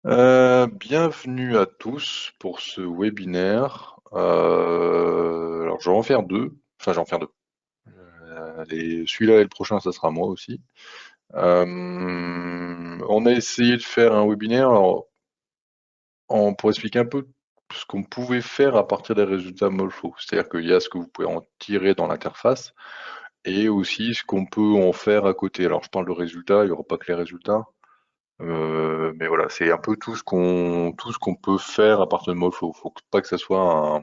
Bienvenue à tous pour ce webinaire. Alors, je vais en faire deux. Enfin, j'en vais en faire deux. Celui-là et le prochain, ça sera moi aussi. On a essayé de faire un webinaire alors, pour expliquer un peu ce qu'on pouvait faire à partir des résultats Molflow. C'est-à-dire qu'il y a ce que vous pouvez en tirer dans l'interface et aussi ce qu'on peut en faire à côté. Alors, je parle de résultats, il n'y aura pas que les résultats. Mais voilà, c'est un peu tout ce qu'on peut faire à partir de Molflow. Faut pas que ça soit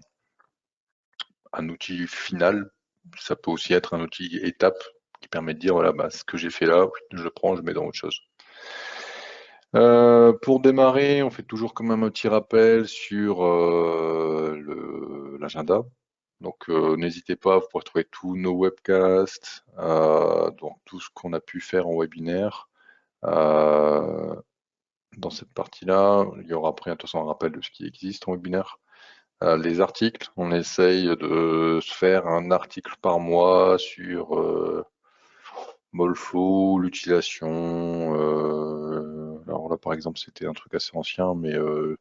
un outil final. Ça peut aussi être un outil étape qui permet de dire voilà, bah, ce que j'ai fait là, je le prends, je le mets dans autre chose. Pour démarrer, on fait toujours quand même un petit rappel sur l'agenda. Donc n'hésitez pas, vous pourrez trouver tous nos webcasts, donc tout ce qu'on a pu faire en webinaire. Dans cette partie-là, il y aura après de toute façon un rappel de ce qui existe en webinaire. Les articles, on essaye de se faire un article par mois sur Molflow, l'utilisation. Alors là, par exemple, c'était un truc assez ancien, mais euh,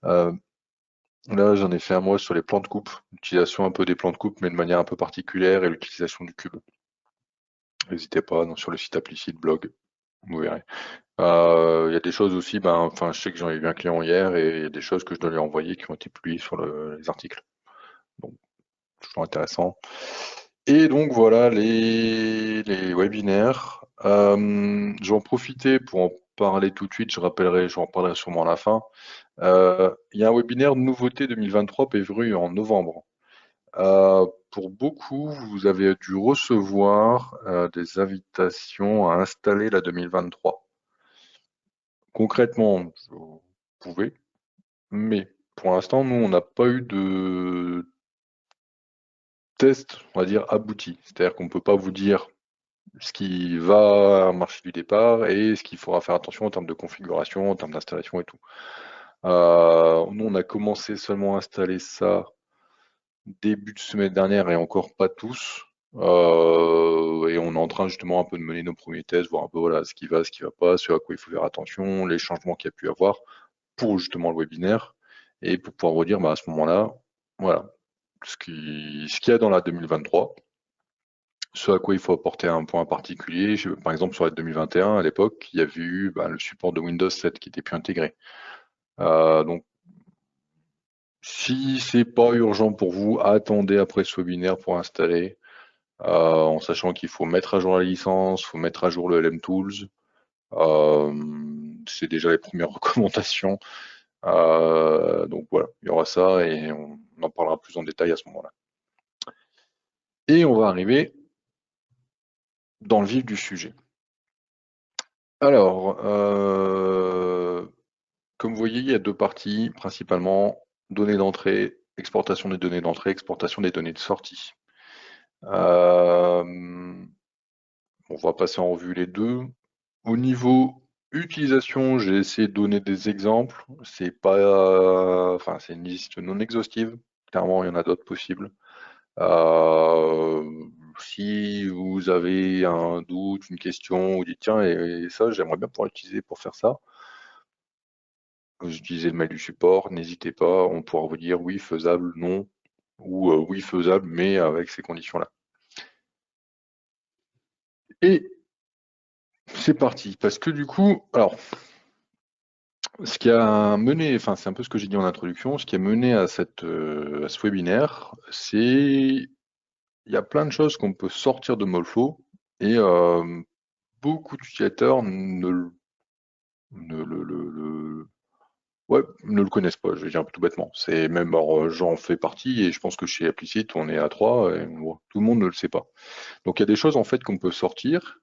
là, j'en ai fait un mois sur les plans de coupe, l'utilisation un peu des plans de coupe, mais de manière un peu particulière, et l'utilisation du cube. N'hésitez pas, sur le site Applicit blog, vous verrez. Il y a des choses aussi, enfin, je sais que j'en ai eu un client hier et il y a des choses que je dois lui envoyer qui ont été publiées sur les articles. Donc, toujours intéressant. Et donc voilà les webinaires. Je vais en profiter pour en parler tout de suite. J'en parlerai sûrement à la fin. Il y a un webinaire nouveauté 2023 prévu en novembre. Pour beaucoup, vous avez dû recevoir des invitations à installer la 2023. Concrètement, vous pouvez, mais pour l'instant, nous, on n'a pas eu de test, on va dire, abouti. C'est-à-dire qu'on ne peut pas vous dire ce qui va marcher du départ et ce qu'il faudra faire attention en termes de configuration, en termes d'installation et tout. Nous, on a commencé seulement à installer ça début de semaine dernière et encore pas tous. Et on est en train justement un peu de mener nos premiers tests, voir un peu voilà, ce qui va pas, ce à quoi il faut faire attention, les changements qu'il y a pu avoir pour justement le webinaire et pour pouvoir vous dire à ce moment-là, voilà, ce qu'il y a dans la 2023, ce à quoi il faut apporter un point particulier. Par exemple, sur la 2021, à l'époque, il y avait eu le support de Windows 7 qui était plus intégré. Donc, si c'est pas urgent pour vous, attendez après ce webinaire pour installer, en sachant qu'il faut mettre à jour la licence, il faut mettre à jour le LM Tools. C'est déjà les premières recommandations. Donc voilà, il y aura ça et on en parlera plus en détail à ce moment-là. Et on va arriver dans le vif du sujet. Alors, comme vous voyez, il y a deux parties principalement, données d'entrée, exportation des données d'entrée, exportation des données de sortie. On va passer en revue les deux. Au niveau utilisation, j'ai essayé de donner des exemples. C'est pas, enfin, c'est une liste non exhaustive. Clairement, il y en a d'autres possibles. Euh, Si vous avez un doute, une question, vous dites tiens, et ça, j'aimerais bien pouvoir l'utiliser pour faire ça. Vous utilisez le mail du support, n'hésitez pas, on pourra vous dire oui, faisable, non, ou oui, faisable, mais avec ces conditions-là. Et c'est parti, parce que du coup, alors, ce qui a mené, enfin, c'est un peu ce que j'ai dit en introduction, ce qui a mené à ce webinaire, c'est il y a plein de choses qu'on peut sortir de Molflow et beaucoup d'utilisateurs ne le connaissent pas, je vais dire tout bêtement. C'est même, alors, j'en fais partie et je pense que chez Applicit, on est à 3 et tout le monde ne le sait pas. Donc il y a des choses en fait qu'on peut sortir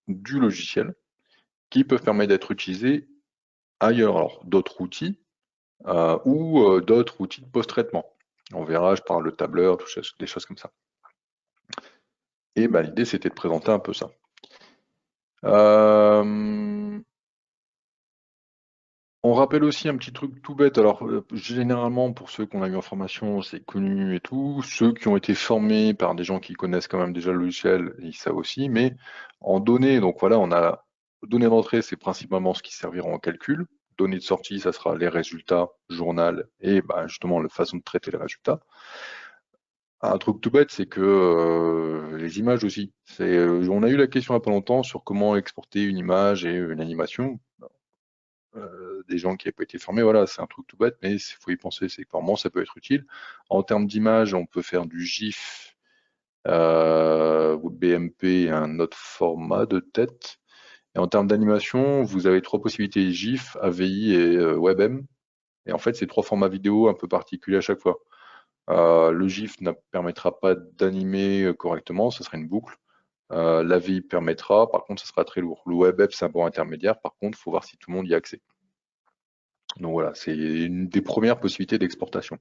du logiciel qui peuvent permettre d'être utilisées ailleurs. Alors d'autres outils ou d'autres outils de post-traitement. On verra, je parle de tableur, des choses comme ça. Et l'idée c'était de présenter un peu ça. On rappelle aussi un petit truc tout bête. Alors, généralement, pour ceux qu'on a eu en formation, c'est connu et tout. Ceux qui ont été formés par des gens qui connaissent quand même déjà le logiciel, ils savent aussi. Mais en données, donc voilà, on a données d'entrée, c'est principalement ce qui servira en calcul. donnée de sortie, ça sera les résultats, journal, et justement la façon de traiter les résultats. Un truc tout bête, c'est que les images aussi. On a eu la question il n'y a pas longtemps sur comment exporter une image et une animation. Des gens qui n'avaient pas été formés, voilà, c'est un truc tout bête, mais il faut y penser, c'est que par moment ça peut être utile. En termes d'image, on peut faire du GIF ou BMP, un autre format de tête. Et en termes d'animation, vous avez trois possibilités, GIF, AVI et WebM. Et en fait, c'est trois formats vidéo un peu particuliers à chaque fois. Le GIF ne permettra pas d'animer correctement, ce sera une boucle. L'AVI permettra, par contre, ce sera très lourd. Le WebM, c'est un bon intermédiaire, par contre, il faut voir si tout le monde y a accès. Donc voilà, c'est une des premières possibilités d'exportation.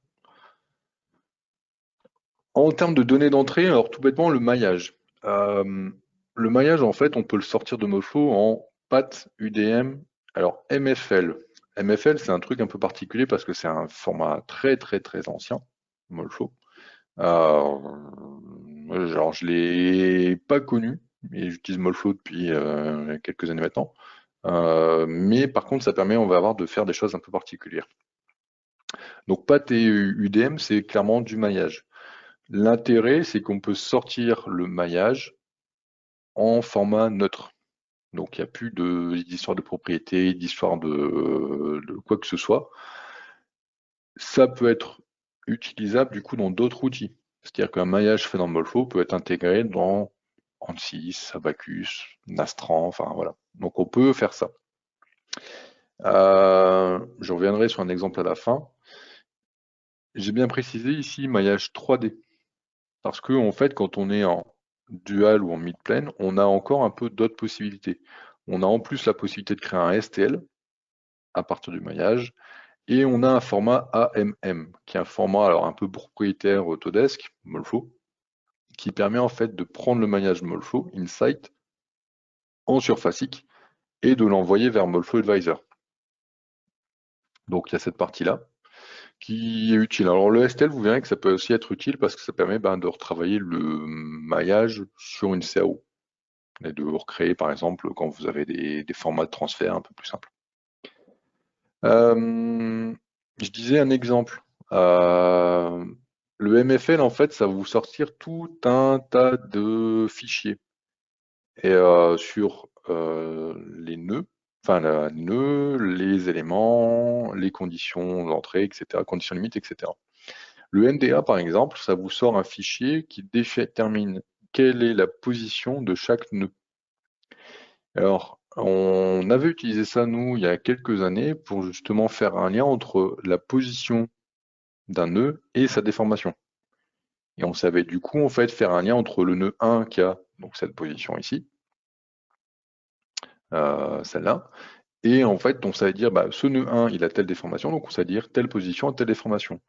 En termes de données d'entrée, alors tout bêtement, le maillage. Le maillage, en fait, on peut le sortir de Molflow en PAT, UDM, alors MFL. MFL, c'est un truc un peu particulier parce que c'est un format très très très ancien, Molflow. Genre, je l'ai pas connu, mais j'utilise Molflow depuis quelques années maintenant. Mais par contre, ça permet, on va avoir de faire des choses un peu particulières. Donc PAT et UDM, c'est clairement du maillage. L'intérêt, c'est qu'on peut sortir le maillage en format neutre. Donc il n'y a plus d'histoire de propriété, d'histoire de quoi que ce soit. Ça peut être utilisable du coup dans d'autres outils. C'est-à-dire qu'un maillage fait dans Molflow peut être intégré dans Ansys, Abacus, Nastran, enfin voilà. Donc on peut faire ça. Je reviendrai sur un exemple à la fin. J'ai bien précisé ici maillage 3D. Parce que en fait, quand on est en dual ou en mid-plane, on a encore un peu d'autres possibilités. On a en plus la possibilité de créer un STL à partir du maillage, et on a un format AMM, qui est un format alors un peu propriétaire Autodesk, Molflow, qui permet en fait de prendre le maillage Molflow Insight en surfacique et de l'envoyer vers Molflow Advisor. Donc il y a cette partie-là qui est utile. Alors le STL, vous verrez que ça peut aussi être utile parce que ça permet de retravailler le maillage sur une CAO et de recréer par exemple quand vous avez des formats de transfert un peu plus simples. Je disais un exemple. Le MFL, en fait, ça va vous sortir tout un tas de fichiers et sur les nœuds, enfin les nœuds, les éléments, les conditions d'entrée, etc., conditions limites, etc. Le NDA, par exemple, ça vous sort un fichier qui détermine quelle est la position de chaque nœud. Alors, on avait utilisé ça, nous, il y a quelques années, pour justement faire un lien entre la position d'un nœud et sa déformation. Et on savait du coup, en fait, faire un lien entre le nœud 1 qui a donc cette position ici, celle-là, et en fait, on savait dire, ce nœud 1, il a telle déformation, donc on savait dire telle position, telle déformation.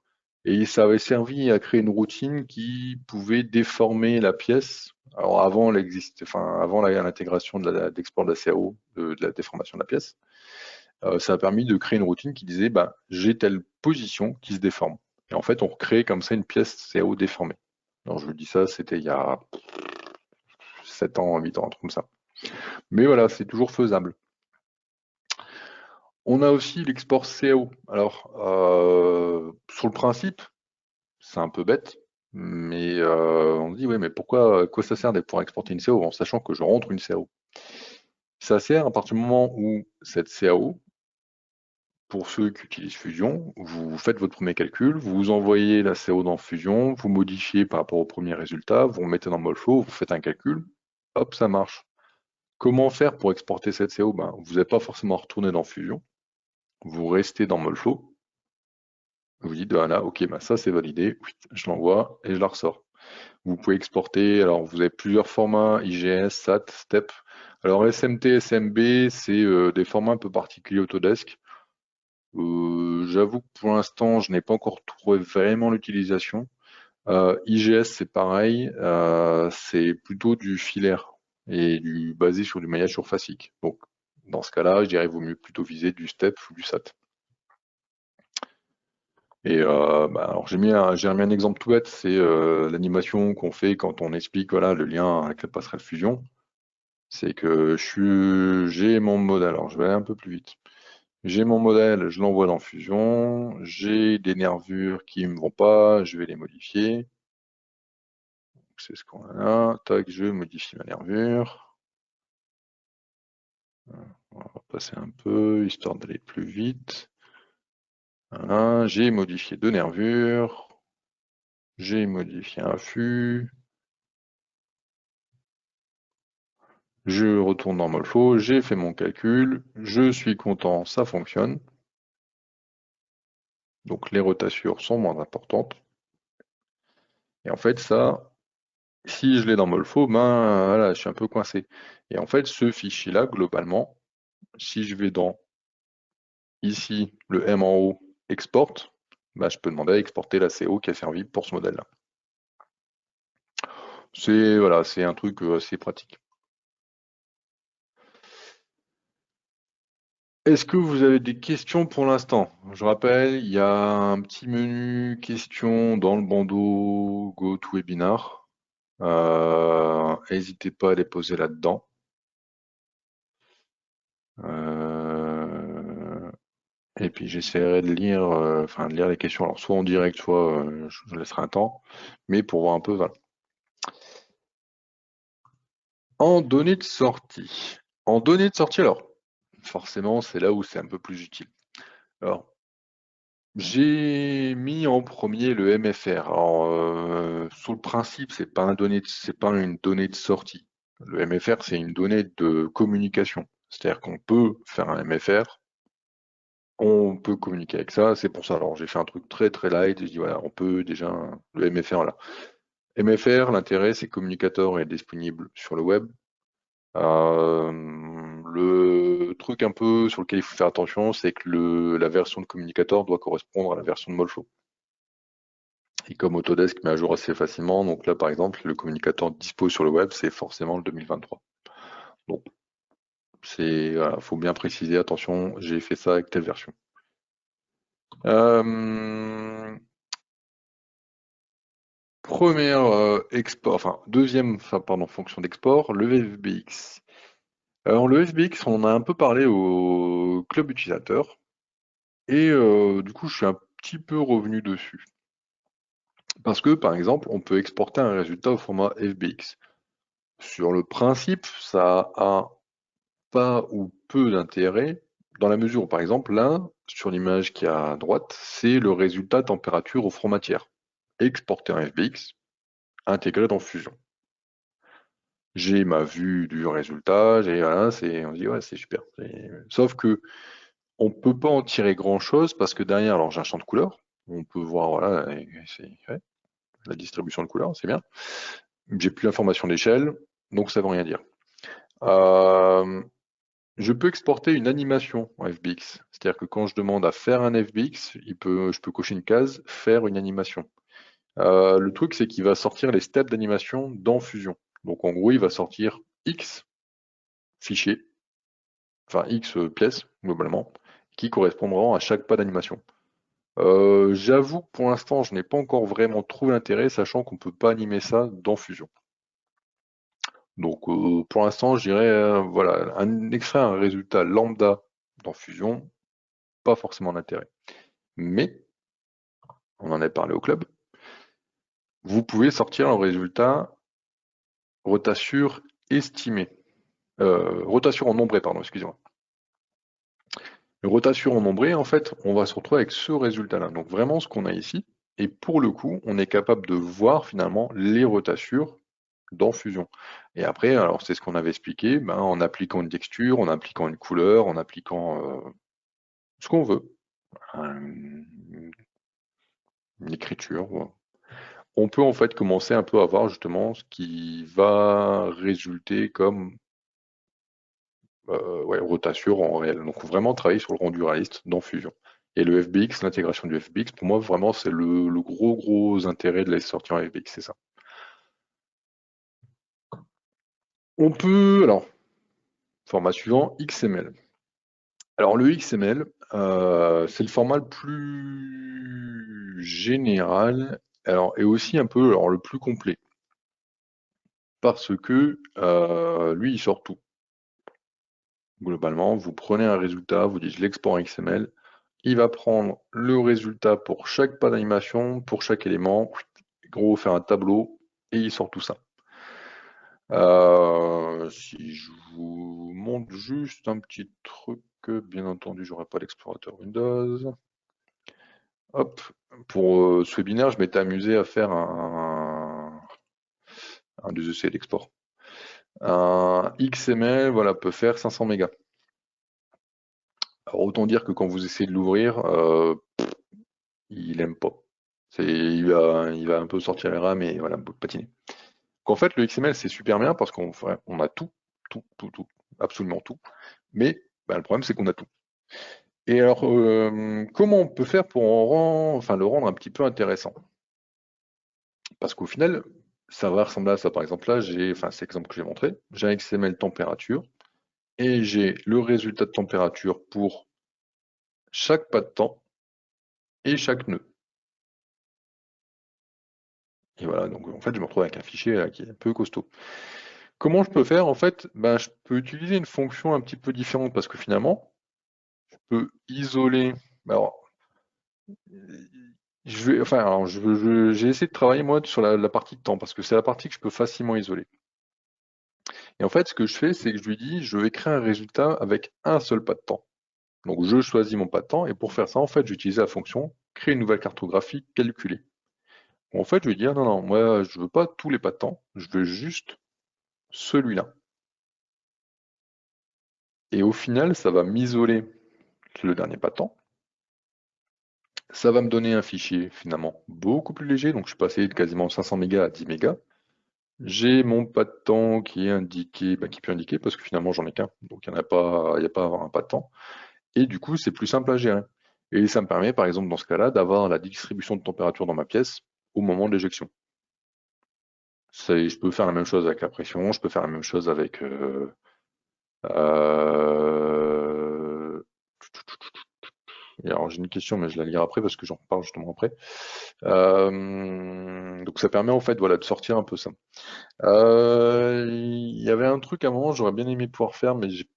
Et ça avait servi à créer une routine qui pouvait déformer la pièce. Alors avant l'intégration d'export de la CAO, de la déformation de la pièce, ça a permis de créer une routine qui disait j'ai telle position qui se déforme. Et en fait, on recrée comme ça une pièce CAO déformée. Alors je vous dis ça, c'était il y a 7 ans, 8 ans, un truc comme ça. Mais voilà, c'est toujours faisable. On a aussi l'export CAO. Alors, sur le principe, c'est un peu bête, mais on se dit, oui, mais pourquoi, à quoi ça sert d'être pour exporter une CAO en sachant que je rentre une CAO? Ça sert à partir du moment où cette CAO, pour ceux qui utilisent Fusion, vous faites votre premier calcul, vous envoyez la CAO dans Fusion, vous modifiez par rapport au premier résultat, vous remettez dans Molflow, vous faites un calcul, hop, ça marche. Comment faire pour exporter cette CAO? Vous n'avez pas forcément retourné dans Fusion, vous restez dans Molflow, vous dites, là, ok, ça c'est validé, je l'envoie et je la ressors. Vous pouvez exporter, alors vous avez plusieurs formats, IGS, SAT, STEP. Alors SMT, SMB, c'est des formats un peu particuliers Autodesk. J'avoue que pour l'instant, je n'ai pas encore trouvé vraiment l'utilisation. IGS, c'est pareil, c'est plutôt du filaire et basé sur du maillage surfacique. Donc, dans ce cas-là, je dirais qu'il vaut mieux plutôt viser du STEP ou du SAT. Et alors j'ai remis un exemple tout bête, c'est l'animation qu'on fait quand on explique voilà, le lien avec la passerelle fusion. C'est que j'ai mon modèle, alors je vais aller un peu plus vite. J'ai mon modèle, je l'envoie dans Fusion. J'ai des nervures qui ne me vont pas, je vais les modifier. C'est ce qu'on a là. Tac, je modifie ma nervure. On va passer un peu, histoire d'aller plus vite. Voilà, j'ai modifié deux nervures. J'ai modifié un fût. Je retourne dans Molfo, j'ai fait mon calcul, je suis content, ça fonctionne. Donc les rotations sont moins importantes. Et en fait, ça, si je l'ai dans Molfo, ben voilà, je suis un peu coincé. Et en fait, ce fichier-là, globalement, si je vais dans ici, le M en haut, export, ben, je peux demander à exporter la CO qui a servi pour ce modèle-là. C'est voilà, c'est un truc assez pratique. Est-ce que vous avez des questions pour l'instant? Je rappelle, il y a un petit menu questions dans le bandeau GoToWebinar. N'hésitez pas à les poser là-dedans. Et puis j'essaierai de lire, de lire les questions. Alors soit en direct, soit je laisserai un temps, mais pour voir un peu. Voilà. En données de sortie. En données de sortie, alors forcément, c'est là où c'est un peu plus utile. Alors, j'ai mis en premier le MFR. Alors, sur le principe, c'est pas une donnée de sortie. Le MFR, c'est une donnée de communication. C'est-à-dire qu'on peut faire un MFR, on peut communiquer avec ça, c'est pour ça. Alors, j'ai fait un truc très très light, je dis voilà, on peut déjà le MFR là. MFR, l'intérêt, c'est que le communicateur est disponible sur le web. Le truc un peu sur lequel il faut faire attention, c'est que la version de communicateur doit correspondre à la version de Molfo. Et comme Autodesk met à jour assez facilement, donc là par exemple, le communicateur dispo sur le web, c'est forcément le 2023. Donc voilà, faut bien préciser, attention, j'ai fait ça avec telle version. Deuxième fonction d'export, le FBX. Alors le FBX, on en a un peu parlé au club utilisateur, et du coup je suis un petit peu revenu dessus. Parce que par exemple, on peut exporter un résultat au format FBX. Sur le principe, ça a pas ou peu d'intérêt, dans la mesure où, par exemple, là, sur l'image qui est à droite, c'est le résultat température au front matière, exporté en FBX, intégré dans Fusion. J'ai ma vue du résultat, voilà, on se dit ouais, c'est super. Sauf que on peut pas en tirer grand chose parce que derrière, alors j'ai un champ de couleurs, on peut voir voilà, ouais, la distribution de couleurs, c'est bien. J'ai plus l'information d'échelle, donc ça veut rien dire. Je peux exporter une animation en FBX. C'est-à-dire que quand je demande à faire un FBX, je peux cocher une case, faire une animation. Le truc, c'est qu'il va sortir les steps d'animation dans Fusion. Donc en gros, il va sortir X fichiers, enfin X pièces, globalement, qui correspondront à chaque pas d'animation. J'avoue que pour l'instant, je n'ai pas encore vraiment trouvé l'intérêt, sachant qu'on ne peut pas animer ça dans Fusion. Donc pour l'instant, je dirais, voilà, extraire un résultat lambda dans Fusion, pas forcément d'intérêt. Mais, on en a parlé au club, vous pouvez sortir un résultat rotation estimée. Rotation en nombré, pardon, excusez-moi. Le rotation en nombré, en fait, on va se retrouver avec ce résultat-là. Donc vraiment ce qu'on a ici. Et pour le coup, on est capable de voir finalement les rotations dans Fusion. Et après, alors c'est ce qu'on avait expliqué, en appliquant une texture, en appliquant une couleur, en appliquant ce qu'on veut, une écriture, on peut en fait commencer un peu à voir justement ce qui va résulter comme rotation en réel. Donc vraiment travailler sur le rendu réaliste dans Fusion. Et le FBX, l'intégration du FBX, pour moi vraiment c'est le gros intérêt de la sortie en FBX, c'est ça. On peut, alors, format suivant, XML. Alors le XML, c'est le format le plus général, alors, et aussi un peu alors, le plus complet. Parce que lui, il sort tout. Globalement, vous prenez un résultat, vous dites je l'export en XML, il va prendre le résultat pour chaque pas d'animation, pour chaque élément, gros, faire un tableau, et il sort tout ça. Si je vous montre juste un petit truc, bien entendu, j'aurai pas l'explorateur Windows. Hop, pour ce webinaire, je m'étais amusé à faire un des essais d'export. Un XML, voilà, peut faire 500 mégas. Alors autant dire que quand vous essayez de l'ouvrir, il aime pas. Il va un peu sortir les rames et voilà, patiner. Donc en fait, le XML, c'est super bien parce qu'on a tout, absolument tout. Mais bah, le problème, c'est qu'on a tout. Et alors, comment on peut faire pour le rendre un petit peu intéressant? Parce qu'au final, ça va ressembler à ça. Par exemple, là, c'est l'exemple que j'ai montré, j'ai un XML température et j'ai le résultat de température pour chaque pas de temps et chaque nœud. Et voilà, donc en fait, je me retrouve avec un fichier là, qui est un peu costaud. Comment je peux faire? En fait, ben, je peux utiliser une fonction un petit peu différente parce que finalement, je peux isoler. Alors, j'ai essayé de travailler moi sur la partie de temps parce que c'est la partie que je peux facilement isoler. Et en fait, ce que je fais, c'est que je lui dis, je vais créer un résultat avec un seul pas de temps. Donc, je choisis mon pas de temps et pour faire ça, en fait, j'utilise la fonction créer une nouvelle cartographie calculée. En fait, je vais dire, non, non, moi, je veux pas tous les pas de temps, je veux juste celui-là. Et au final, ça va m'isoler le dernier pas de temps. Ça va me donner un fichier finalement beaucoup plus léger, donc je suis passé de quasiment 500 mégas à 10 mégas. J'ai mon pas de temps qui est indiqué, qui peut indiquer parce que finalement j'en ai qu'un, donc il n'y a pas à avoir un pas de temps. Et du coup, c'est plus simple à gérer. Et ça me permet, par exemple, dans ce cas-là, d'avoir la distribution de température dans ma pièce au moment de l'éjection. Je peux faire la même chose avec la pression, je peux faire la même chose avec euh, et alors j'ai une question, mais je la lirai après parce que j'en reparle justement après. Donc ça permet en fait voilà de sortir un peu ça. Il y avait un truc à un moment, j'aurais bien aimé pouvoir faire, mais j'ai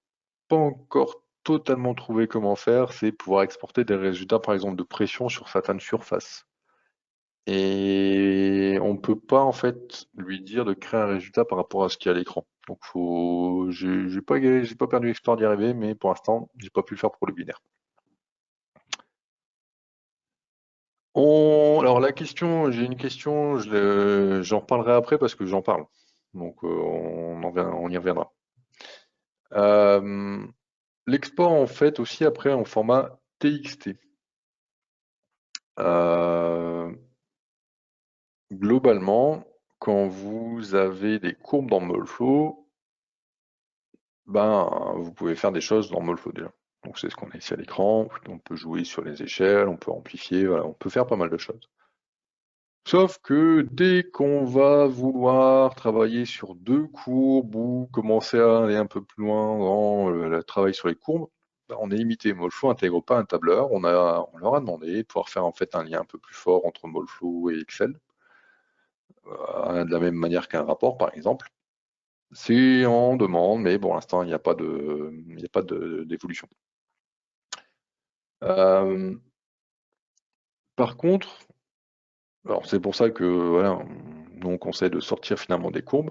pas encore totalement trouvé comment faire, c'est pouvoir exporter des résultats par exemple de pression sur certaines surfaces. Et on peut pas en fait lui dire de créer un résultat par rapport à ce qu'il y a à l'écran. Donc j'ai pas perdu l'espoir d'y arriver, mais pour l'instant j'ai pas pu le faire pour le binaire. Alors la question, j'ai une question, j'en reparlerai après parce que j'en parle. Donc on y reviendra. Euh, L'export en fait aussi après en format TXT. Euh, Globalement, quand vous avez des courbes dans Molflow, vous pouvez faire des choses dans Molflow déjà. Donc c'est ce qu'on a ici à l'écran. On peut jouer sur les échelles, on peut amplifier, voilà, on peut faire pas mal de choses. Sauf que dès qu'on va vouloir travailler sur deux courbes ou commencer à aller un peu plus loin dans le travail sur les courbes, on est limité. Molflow n'intègre pas un tableur. On leur a demandé de pouvoir faire en fait un lien un peu plus fort entre Molflow et Excel, de la même manière qu'un rapport par exemple. C'est en demande, mais pour l'instant il n'y a pas d'évolution. Euh, Par contre, alors c'est pour ça que voilà, nous on conseille de sortir finalement des courbes.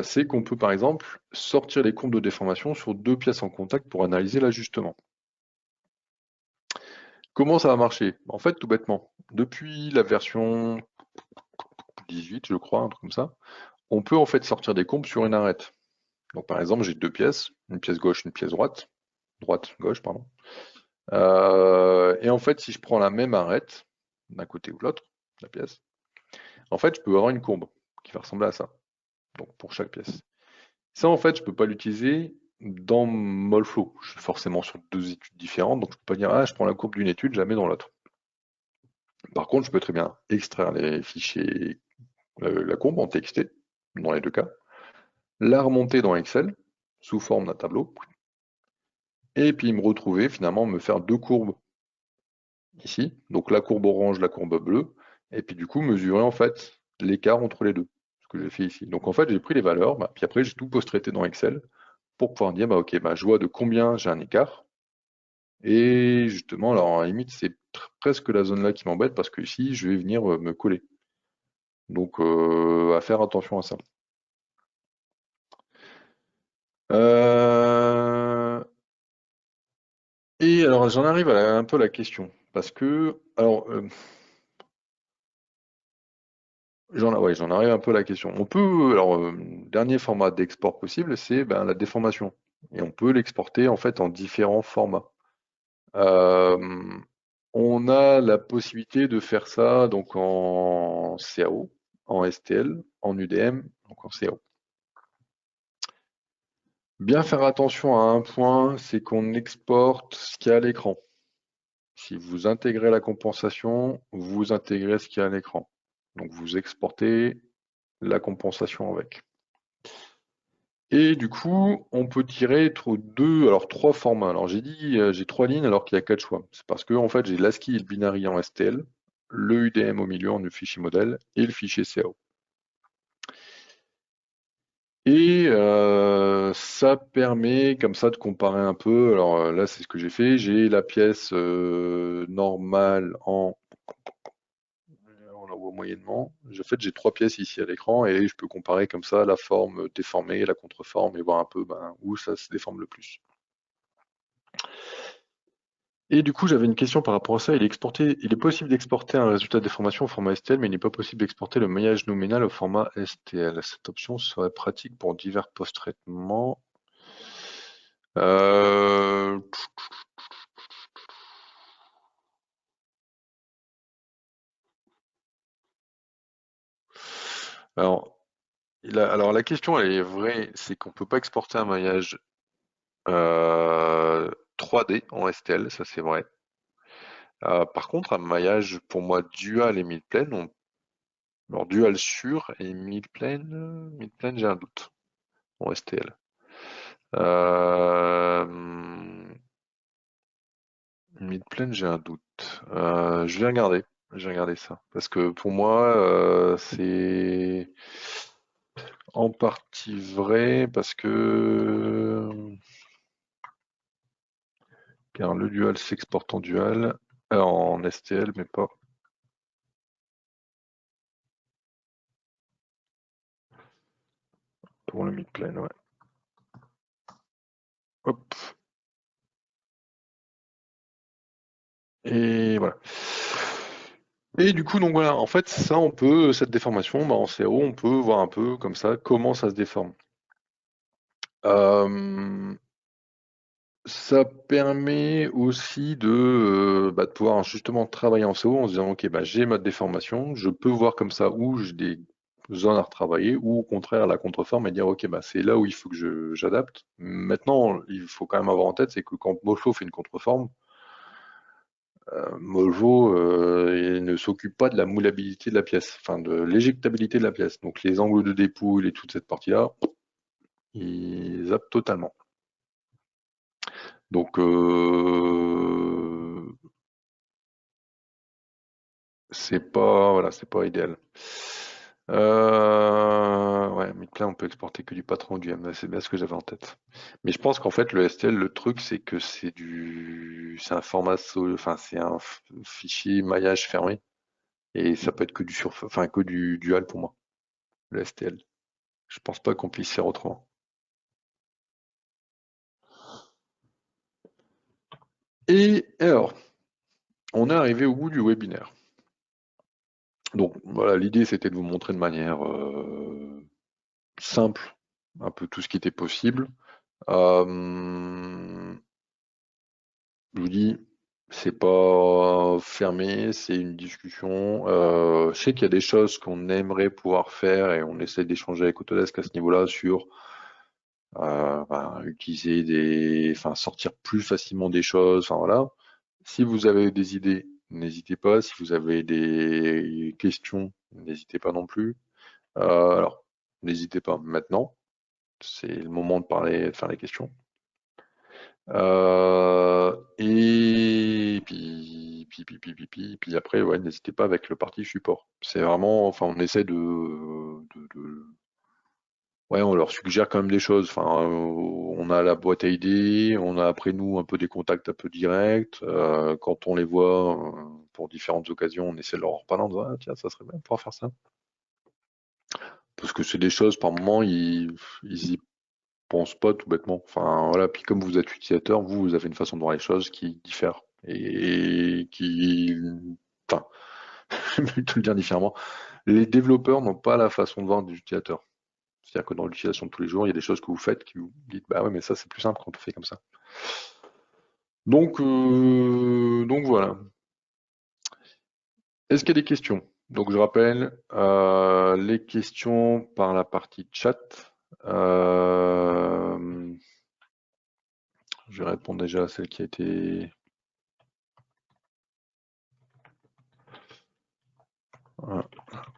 C'est qu'on peut par exemple sortir les courbes de déformation sur deux pièces en contact pour analyser l'ajustement. Comment ça va marcher? En fait, tout bêtement, depuis la version 18, je crois, un truc comme ça, on peut en fait sortir des courbes sur une arête. Donc par exemple, j'ai deux pièces, une pièce gauche, une pièce droite, droite-gauche, pardon. Et en fait, si je prends la même arête, d'un côté ou de l'autre, la pièce, en fait, je peux avoir une courbe qui va ressembler à ça, donc pour chaque pièce. Ça, en fait, je peux pas l'utiliser dans Molflow. Je suis forcément sur deux études différentes, donc je peux pas dire, ah, je prends la courbe d'une étude, je la mets dans l'autre. Par contre, je peux très bien extraire les fichiers, la courbe en TXT, dans les deux cas, la remonter dans Excel, sous forme d'un tableau, et puis me retrouver, finalement, me faire deux courbes ici, donc la courbe orange, la courbe bleue, et puis du coup, mesurer, en fait, l'écart entre les deux, ce que j'ai fait ici. Donc en fait, j'ai pris les valeurs, puis après, j'ai tout post-traité dans Excel, pour pouvoir dire, bah, ok, bah, je vois de combien j'ai un écart. Et justement, alors à la limite, c'est presque la zone là qui m'embête parce que ici, je vais venir me coller. Donc, à faire attention à ça. Euh, Et alors, j'en arrive à un peu la question. Parce que, alors, j'en arrive un peu à la question. On peut, alors, dernier format d'export possible, c'est ben, la déformation. Et on peut l'exporter en fait en différents formats. Euh, on a la possibilité de faire ça donc en CAO, en STL, en UDM, donc en CAO. Bien faire attention à un point, c'est qu'on exporte ce qu'il y a à l'écran. Si vous intégrez la compensation, vous intégrez ce qu'il y a à l'écran. Donc vous exportez la compensation avec. Et du coup, on peut tirer trois formats. Alors j'ai dit j'ai trois lignes alors qu'il y a quatre choix. C'est parce que en fait j'ai l'ASCII et le binary en STL, le UDM au milieu en fichier modèle et le fichier CAO. Et ça permet comme ça de comparer un peu. Alors là c'est ce que j'ai fait. J'ai la pièce normale on la voit moyennement. En fait, j'ai trois pièces ici à l'écran et je peux comparer comme ça la forme déformée, la contreforme et voir un peu ben, où ça se déforme le plus. Et du coup, j'avais une question par rapport à ça. Il est possible d'exporter un résultat de déformation au format STL, mais il n'est pas possible d'exporter le maillage nominal au format STL. Cette option serait pratique pour divers post-traitements. Euh, Alors, alors la question elle est vraie, c'est qu'on peut pas exporter un maillage 3D en STL, ça c'est vrai. Par contre, un maillage pour moi dual et mid-plane, alors dual sûr et mid-plane j'ai un doute en STL. Euh, Mid-plane j'ai un doute. Je vais regarder ça parce que pour moi c'est en partie vrai parce que car le dual s'exporte en dual, en STL mais pas pour le mid-plane, ouais. Hop. Et voilà. Et du coup, donc voilà, en fait, ça, cette déformation, bah, en CAO, on peut voir un peu comme ça comment ça se déforme. Euh, Ça permet aussi de pouvoir justement travailler en CO en se disant, ok, bah, j'ai ma déformation, je peux voir comme ça où j'ai des zones à retravailler, ou au contraire la contreforme et dire, ok, bah, c'est là où il faut que j'adapte. Maintenant, il faut quand même avoir en tête, c'est que quand Mojo fait une contreforme, Mojo il ne s'occupe pas de la moulabilité de la pièce, enfin de l'éjectabilité de la pièce. Donc les angles de dépouille et toute cette partie-là, il zappe totalement. Donc c'est pas idéal. Ouais, Midplane, on peut exporter que du patron du M, c'est bien ce que j'avais en tête. Mais je pense qu'en fait le STL, le truc c'est que c'est un format, enfin c'est un fichier maillage fermé et ça peut être que enfin que du dual pour moi, le STL. Je pense pas qu'on puisse faire autrement. Et alors, on est arrivé au bout du webinaire. Donc voilà, l'idée c'était de vous montrer de manière simple un peu tout ce qui était possible. Euh, je vous dis, c'est pas fermé, c'est une discussion. Je sais qu'il y a des choses qu'on aimerait pouvoir faire et on essaie d'échanger avec Autodesk à ce niveau-là sur utiliser enfin sortir plus facilement des choses. Enfin voilà. Si vous avez des idées, n'hésitez pas. Si vous avez des questions, n'hésitez pas non plus. Alors, n'hésitez pas maintenant. C'est le moment de parler, de faire les questions. Et puis après, ouais, n'hésitez pas avec le parti support. C'est vraiment, enfin, on essaie Ouais, on leur suggère quand même des choses. Enfin, on a la boîte à idées, on a après nous un peu des contacts un peu directs. Quand on les voit pour différentes occasions, on essaie de leur en reparler en disant ah, tiens, ça serait bien de pouvoir faire ça. Parce que c'est des choses, par moment, ils y pensent pas tout bêtement. Enfin, voilà. Puis comme vous êtes utilisateur, vous avez une façon de voir les choses qui diffère et qui, enfin, je vais te le dire différemment. Les développeurs n'ont pas la façon de voir des utilisateurs. C'est-à-dire que dans l'utilisation de tous les jours, il y a des choses que vous faites qui vous dites, bah ouais, mais ça c'est plus simple quand on fait comme ça. Donc voilà. Est-ce qu'il y a des questions? Donc je rappelle, les questions par la partie chat. Euh, je vais répondre déjà à celle qui a été...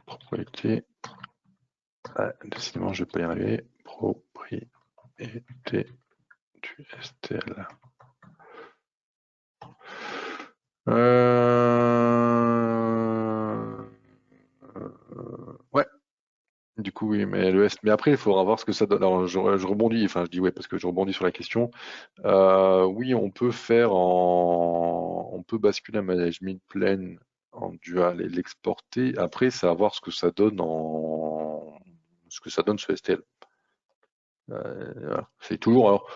propriété. Ah, décidément, je ne vais pas y arriver. Propriété du STL. Ouais, du coup, oui, mais mais après, il faudra voir ce que ça donne. Alors, je rebondis, enfin, je dis ouais, parce que je rebondis sur la question. Oui, on peut basculer un management plane en dual et l'exporter. Après, c'est à voir ce que ça donne ce que ça donne sur STL. Voilà. C'est toujours, alors,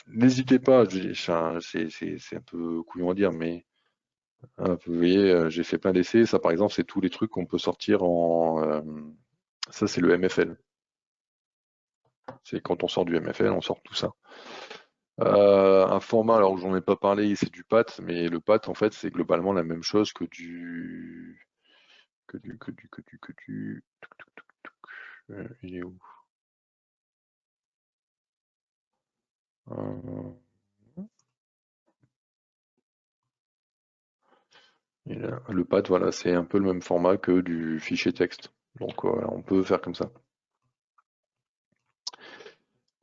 n'hésitez pas, c'est un peu couillon à dire, mais vous voyez, j'ai fait plein d'essais. Ça, par exemple, c'est tous les trucs qu'on peut sortir ça, c'est le MFL. C'est quand on sort du MFL, on sort tout ça. Un format, alors j'en ai pas parlé, c'est du PAT, mais le PAT, en fait, c'est globalement la même chose il est où? Euh, le PAT, voilà, c'est un peu le même format que du fichier texte. Donc, voilà, on peut faire comme ça.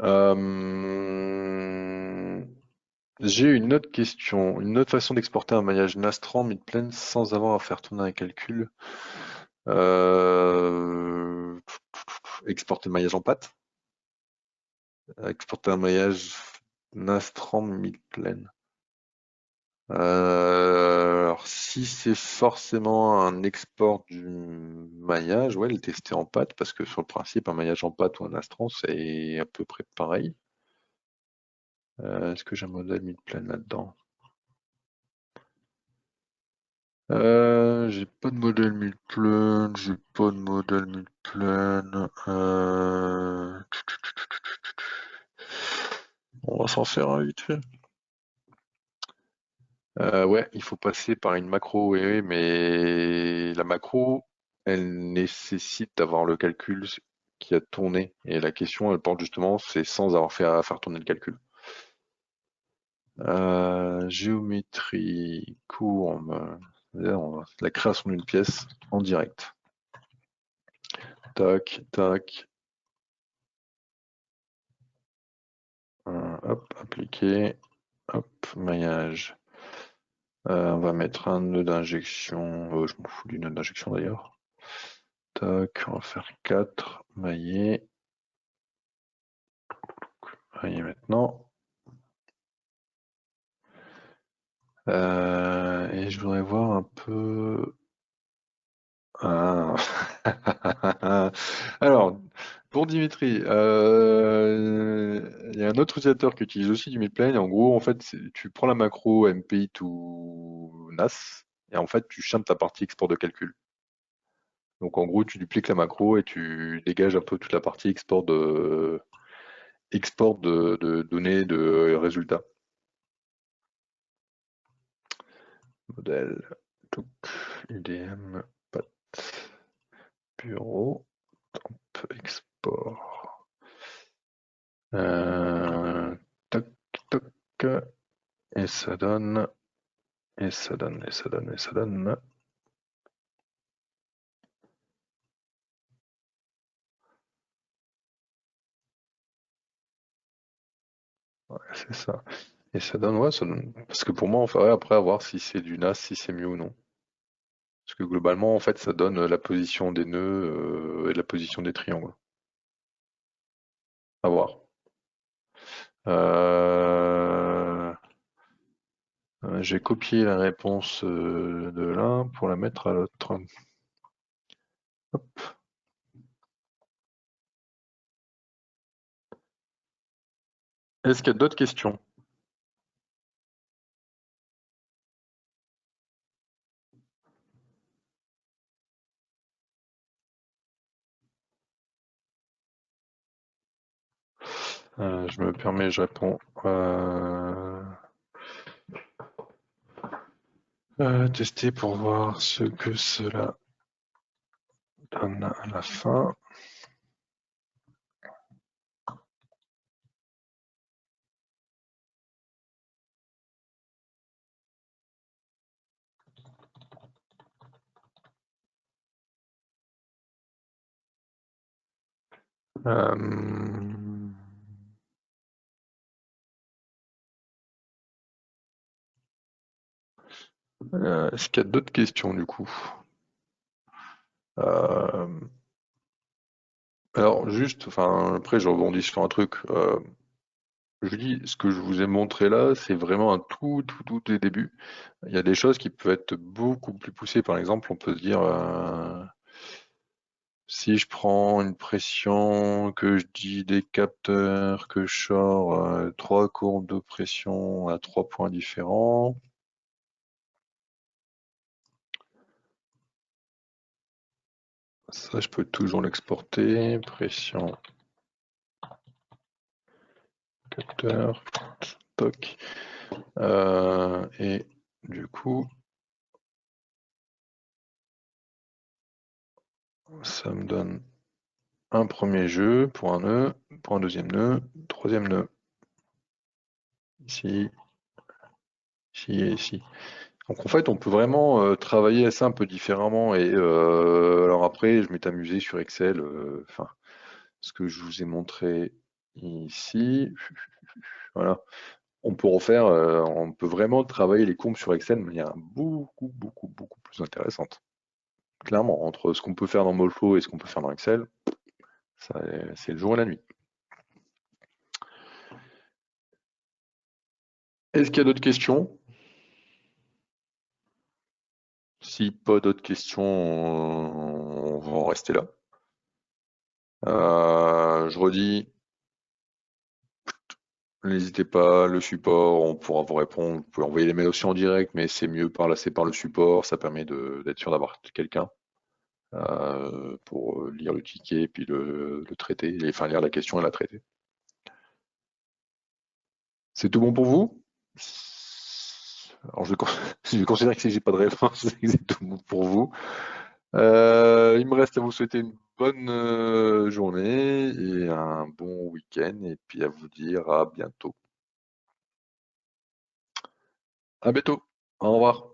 Euh, J'ai une autre question, une autre façon d'exporter un maillage Nastran mid-plane sans avoir à faire tourner un calcul. Euh, Exporter le maillage en pâte, exporter un maillage Nastran mid-plane. Alors si c'est forcément un export du maillage, ouais, le tester en pâte, parce que sur le principe, un maillage en pâte ou un Nastran, c'est à peu près pareil. Est-ce que j'ai un modèle mid-plane là-dedans? J'ai pas de modèle mid-plane, j'ai pas de modèle mid-plane. On va s'en faire un vite fait. Ouais, il faut passer par une macro, oui, oui, mais la macro, elle nécessite d'avoir le calcul qui a tourné. Et la question, elle porte justement, c'est sans avoir fait à faire tourner le calcul. Géométrie, courbe, la création d'une pièce en direct. Tac, tac. Hop, appliquer. Hop, maillage. On va mettre un nœud d'injection. Je m'en fous du nœud d'injection d'ailleurs. Tac, on va faire 4 maillets. Maillets maintenant. Et je voudrais voir un peu. Ah. Alors, pour Dimitri, il y a un autre utilisateur qui utilise aussi du midplane. En gros, en fait, tu prends la macro MPI to NAS et en fait, tu chantes ta partie export de calcul. Donc, en gros, tu dupliques la macro et tu dégages un peu toute la partie export de données de résultats. Modèle, donc, IDM, pat, bureau, export. Toc, toc, et ça donne, et ça donne, et ça donne, et ça donne. Ouais, c'est ça. Et ça donne, ouais, ça donne. Parce que pour moi, on ferait après à voir si c'est du NAS, si c'est mieux ou non. Parce que globalement, en fait, ça donne la position des nœuds et la position des triangles. À voir. J'ai copié la réponse de l'un pour la mettre à l'autre. Hop. Est-ce qu'il y a d'autres questions? Je me permets, je réponds. Tester pour voir ce que cela donne à la fin. Est-ce qu'il y a d'autres questions du coup? Alors juste, enfin après je rebondis sur un truc. Je dis, ce que je vous ai montré là, c'est vraiment un tout des débuts. Il y a des choses qui peuvent être beaucoup plus poussées. Par exemple, on peut se dire, si je prends une pression, que je dis des capteurs, que je sors 3 courbes de pression à 3 points différents. Ça, je peux toujours l'exporter. Pression, capteur, toc. Et du coup, ça me donne un premier jeu pour un nœud, pour un deuxième nœud, troisième nœud. Ici, ici et ici. Donc en fait, on peut vraiment travailler ça un peu différemment. Et alors après, je m'étais amusé sur Excel, enfin, ce que je vous ai montré ici. Voilà. On peut refaire, on peut vraiment travailler les courbes sur Excel de manière beaucoup plus intéressante. Clairement, entre ce qu'on peut faire dans Molflow et ce qu'on peut faire dans Excel, c'est le jour et la nuit. Est-ce qu'il y a d'autres questions? Si pas d'autres questions, on va en rester là. Je redis, n'hésitez pas, le support, on pourra vous répondre. Vous pouvez envoyer les mails aussi en direct, mais c'est mieux par là, c'est par le support. Ça permet d'être sûr d'avoir quelqu'un pour lire le ticket et puis le traiter, enfin lire la question et la traiter. C'est tout bon pour vous? Alors je vais considérer que si j'ai pas de réponse, c'est que c'est tout bon pour vous. Il me reste à vous souhaiter une bonne journée et un bon week-end et puis à vous dire à bientôt. À bientôt. Au revoir.